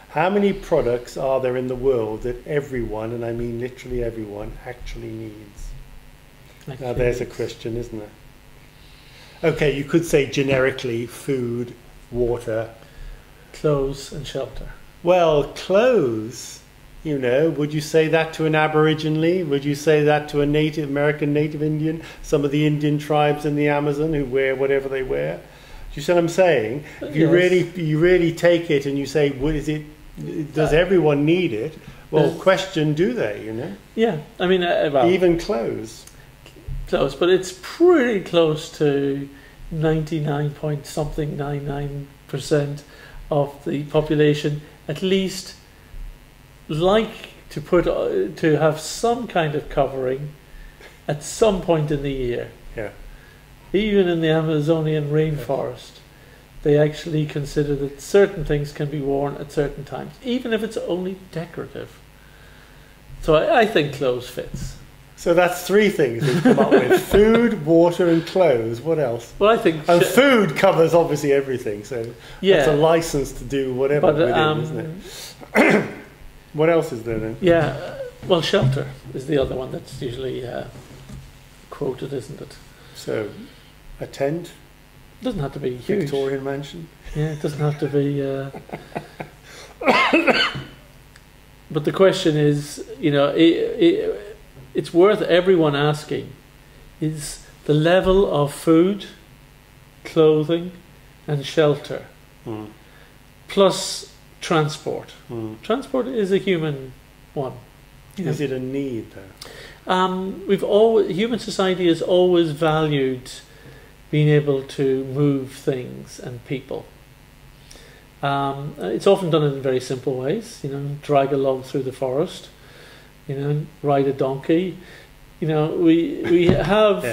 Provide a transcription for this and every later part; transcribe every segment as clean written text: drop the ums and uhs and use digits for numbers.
How many products are there in the world that everyone, and I mean literally everyone, actually needs? Like Now there's a question, isn't there? Okay, you could say generically food, water. clothes and shelter. Well, clothes, you know, would you say that to an Aborigine? Would you say that to a Native American, Native Indian? Some of the Indian tribes in the Amazon who wear whatever they wear? Do you see what I'm saying? If you really take it and you say, what is it? Does everyone need it? Well, question, do they, you know? Yeah, I mean, well, even clothes. Close, but it's pretty close to 99.99% of the population, at least, like to have some kind of covering at some point in the year. Yeah. Even in the Amazonian rainforest, they actually consider that certain things can be worn at certain times, even if it's only decorative. So I think clothes fits. So that's 3 things we've come up with. Food, water and clothes. What else? Well, I think... And food covers obviously everything, so yeah, that's a license to do whatever within, isn't it? What else is there then? Yeah, well, shelter is the other one that's usually quoted, isn't it? So, a tent? Doesn't have to be huge. Victorian mansion? Yeah, it doesn't have to be... But the question is, you know, it's worth everyone asking, is the level of food, clothing and shelter, plus transport. Transport is a human one. Is it a need though? Human society has always valued being able to move things and people. It's often done in very simple ways, you know, drag a log through the forest, you know, ride a donkey. You know, we have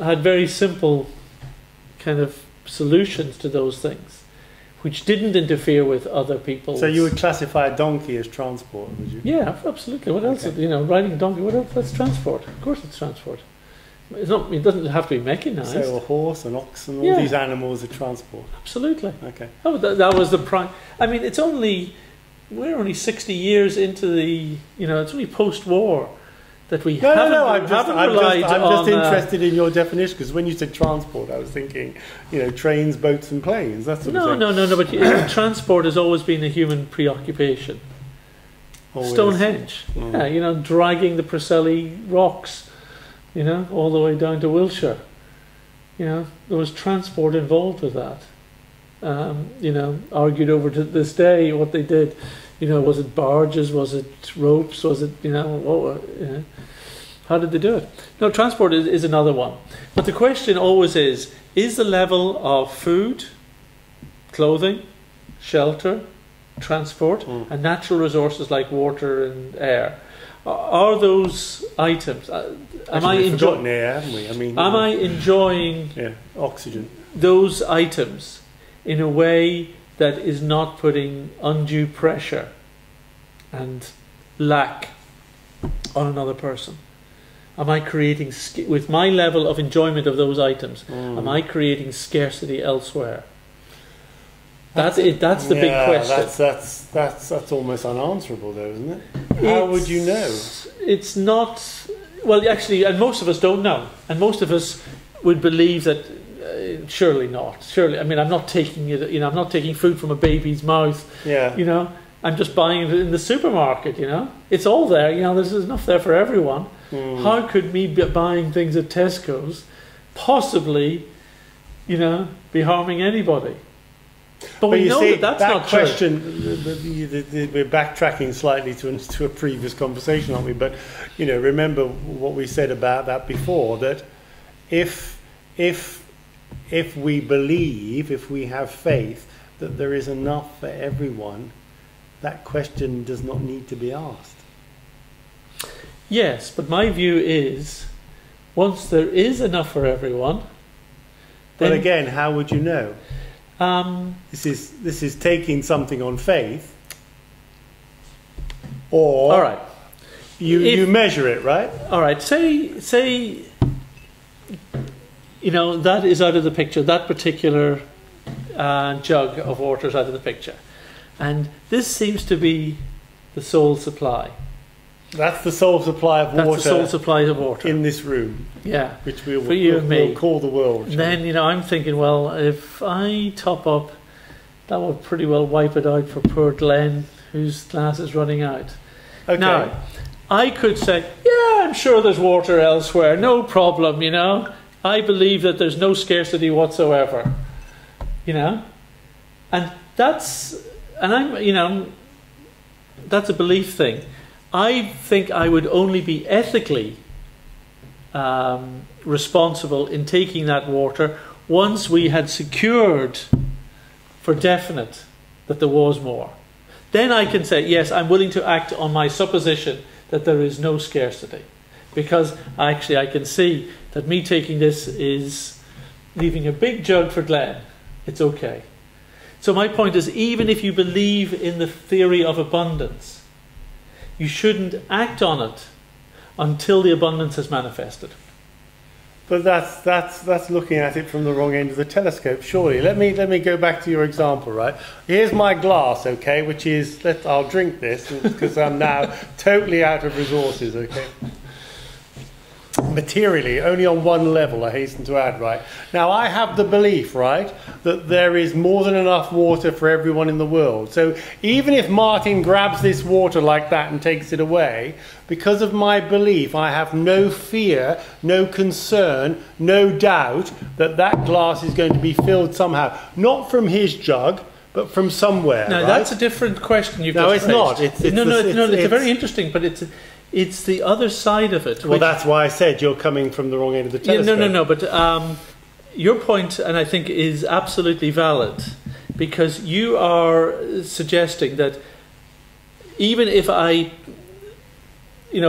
had very simple kind of solutions to those things, which didn't interfere with other people's... So you would classify a donkey as transport, would you? Yeah, absolutely. What else? You know, riding a donkey, what else? That's transport. Of course it's transport. It's not, it doesn't have to be mechanised. So a horse, an ox, and all these animals are transport. Absolutely. Okay. Oh, that was the prime. I mean, it's only, we're only 60 years into the, you know, it's only post-war that we haven't relied on... I'm just interested in your definition, because when you said transport, I was thinking, you know, trains, boats and planes. That's what No, but transport has always been a human preoccupation. Always. Stonehenge. Yeah, you know, dragging the Preseli rocks, you know, all the way down to Wiltshire. You know, there was transport involved with that. You know, argued over to this day what they did. You know, was it barges? Was it ropes? Was it, you know, how did they do it? No, transport is another one. But the question always is the level of food, clothing, shelter, transport, and natural resources like water and air, are those items? Am I enjoying air, haven't we? I mean, am I enjoying oxygen? Those items in a way that is not putting undue pressure and lack on another person? Am I creating, with my level of enjoyment of those items, am I creating scarcity elsewhere? That's it. That's the big question. That's almost unanswerable, though, isn't it? How would you know? It's not. Well, actually, and most of us don't know, and most of us would believe that. Surely not. Surely, I mean, I'm not taking it. You know, I'm not taking food from a baby's mouth. Yeah. You know, I'm just buying it in the supermarket. You know, it's all there. You know, there's enough there for everyone. How could me be buying things at Tesco's possibly, you know, be harming anybody? But we know that's not question, true. We're backtracking slightly to a previous conversation, aren't we? But, you know, remember what we said about that before, that if we believe, if we have faith that there is enough for everyone, that question does not need to be asked. Yes, but my view is, once there is enough for everyone... But again, how would you know? This is taking something on faith, or all right, you measure it, right? All right, say, you know, that is out of the picture. That particular jug of water is out of the picture. And this seems to be the sole supply. That's the sole supply of water. That's the sole supply of water in this room. Yeah, which for you and me. We'll call the world. And then, you know, I'm thinking, well, if I top up, that would pretty well wipe it out for poor Glenn, whose glass is running out. Okay. Now, I could say, yeah, I'm sure there's water elsewhere, no problem, you know. I believe that there's no scarcity whatsoever, you know. And that's a belief thing. I think I would only be ethically responsible in taking that water once we had secured for definite that there was more. Then I can say, yes, I'm willing to act on my supposition that there is no scarcity. Because actually I can see that me taking this is leaving a big jug for Glenn. It's okay. So my point is, even if you believe in the theory of abundance, you shouldn't act on it until the abundance has manifested. But that's looking at it from the wrong end of the telescope, surely. Let me go back to your example, right? Here's my glass, okay, which is, I'll drink this because I'm now totally out of resources, okay? Materially, only on one level, I hasten to add, right? Now, I have the belief, right, that there is more than enough water for everyone in the world. So even if Martin grabs this water like that and takes it away, because of my belief, I have no fear, no concern, no doubt that that glass is going to be filled somehow. Not from his jug, but from somewhere. Now, right? That's a different question you've just raised. No, it's not. It's very interesting, but it's the other side of it. Well, that's why I said you're coming from the wrong end of the telescope. No. But your point, and I think, is absolutely valid, because you are suggesting that even if I,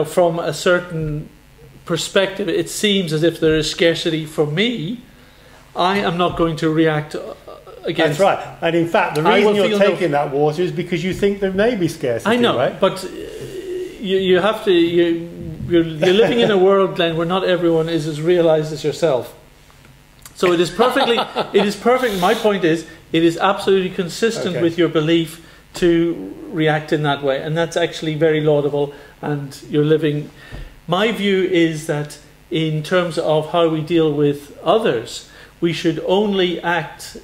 from a certain perspective, it seems as if there is scarcity for me, I am not going to react against. That's right. And in fact, the reason you're taking that water is because you think there may be scarcity. I know, right? but you have to. You're living in a world, Glenn, where not everyone is as realised as yourself. So it is perfectly. It is perfect. My point is, it is absolutely consistent with your belief to react in that way, and that's actually very laudable. And you're living. My view is that in terms of how we deal with others, we should only act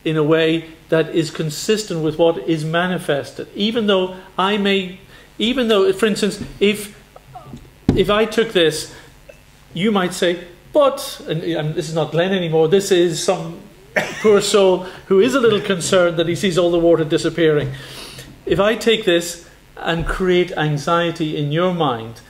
in a way that is consistent with what is manifested. Even though, for instance, if I took this, you might say, but, and this is not Glenn anymore, this is some poor soul who is a little concerned that he sees all the water disappearing. If I take this and create anxiety in your mind,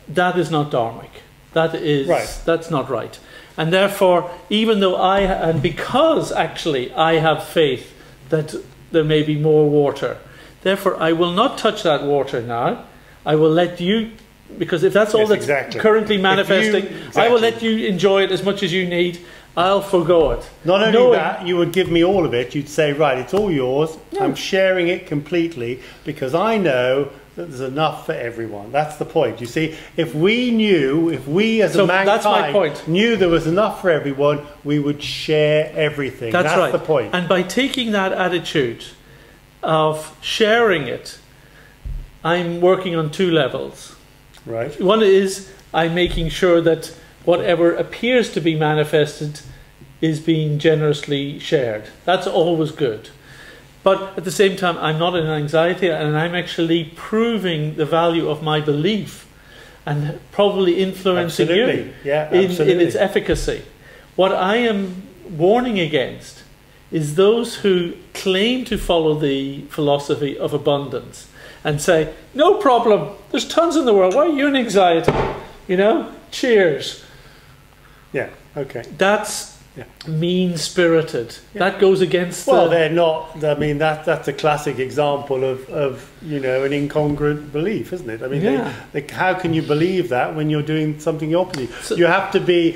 that is not dharmic. That's not right. And therefore, even though because actually I have faith that there may be more water, therefore I will not touch that water now. I will let you, because if that's all that's currently manifesting, I will let you enjoy it as much as you need. I'll forgo it. Not only that, you would give me all of it. You'd say, right, it's all yours. Yeah. I'm sharing it completely because I know that there's enough for everyone. That's the point. You see, if we as a mankind knew there was enough for everyone, we would share everything. That's right. The point. And by taking that attitude of sharing it, I'm working on two levels. Right. One is I'm making sure that whatever appears to be manifested is being generously shared. That's always good. But at the same time, I'm not in anxiety, and I'm actually proving the value of my belief and probably influencing you in its efficacy. What I am warning against is those who claim to follow the philosophy of abundance and say, no problem, there's tons in the world, why are you in anxiety? Cheers. Yeah, okay. That's mean-spirited. That goes against they're not. I mean, that's a classic example of an incongruent belief, isn't it? I mean, how can you believe that when you're doing something opposite? So, you have to be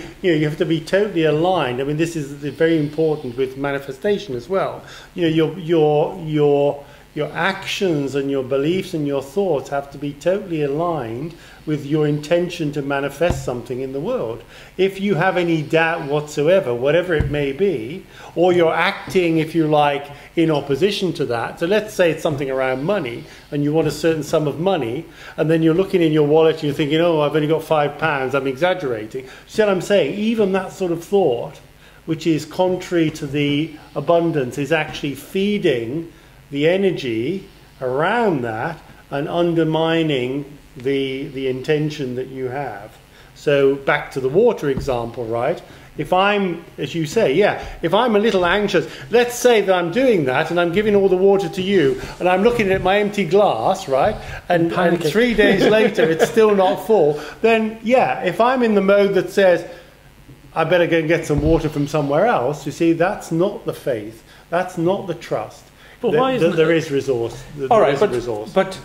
totally aligned. I mean, this is very important with manifestation as well. You're Your actions and your beliefs and your thoughts have to be totally aligned with your intention to manifest something in the world. If you have any doubt whatsoever, whatever it may be, or you're acting, if you like, in opposition to that, so let's say it's something around money, and you want a certain sum of money, and then you're looking in your wallet and you're thinking, oh, I've only got £5, I'm exaggerating. See what I'm saying? Even that sort of thought, which is contrary to the abundance, is actually feeding the energy around that and undermining the intention that you have. So back to the water example, right? If I'm, as you say, if I'm a little anxious, let's say that I'm doing that and I'm giving all the water to you and I'm looking at my empty glass, right? And 3 days later it's still not full, then if I'm in the mode that says, I better go and get some water from somewhere else, you see, that's not the faith, that's not the trust. But why isn't there is resource. All right, but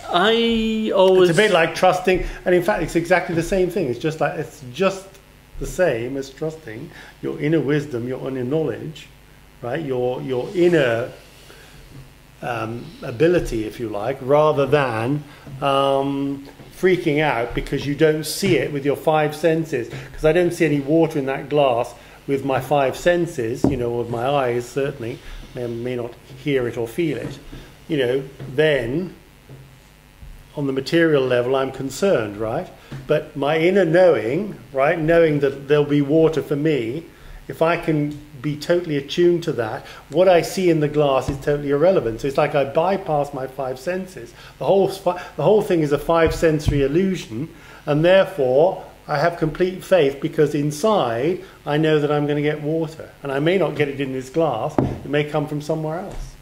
I always... It's a bit like trusting, and in fact it's exactly the same thing. It's just the same as trusting your inner wisdom, your inner knowledge, right? Your inner ability, if you like, rather than freaking out because you don't see it with your 5 senses. Because I don't see any water in that glass with my 5 senses, with my eyes certainly. I may not hear it or feel it, then on the material level I'm concerned, right? But my inner knowing, right, knowing that there'll be water for me, if I can be totally attuned to that, what I see in the glass is totally irrelevant. So it's like I bypass my 5 senses. The whole thing is a 5-sensory illusion, and therefore I have complete faith because inside I know that I'm going to get water. And I may not get it in this glass, it may come from somewhere else.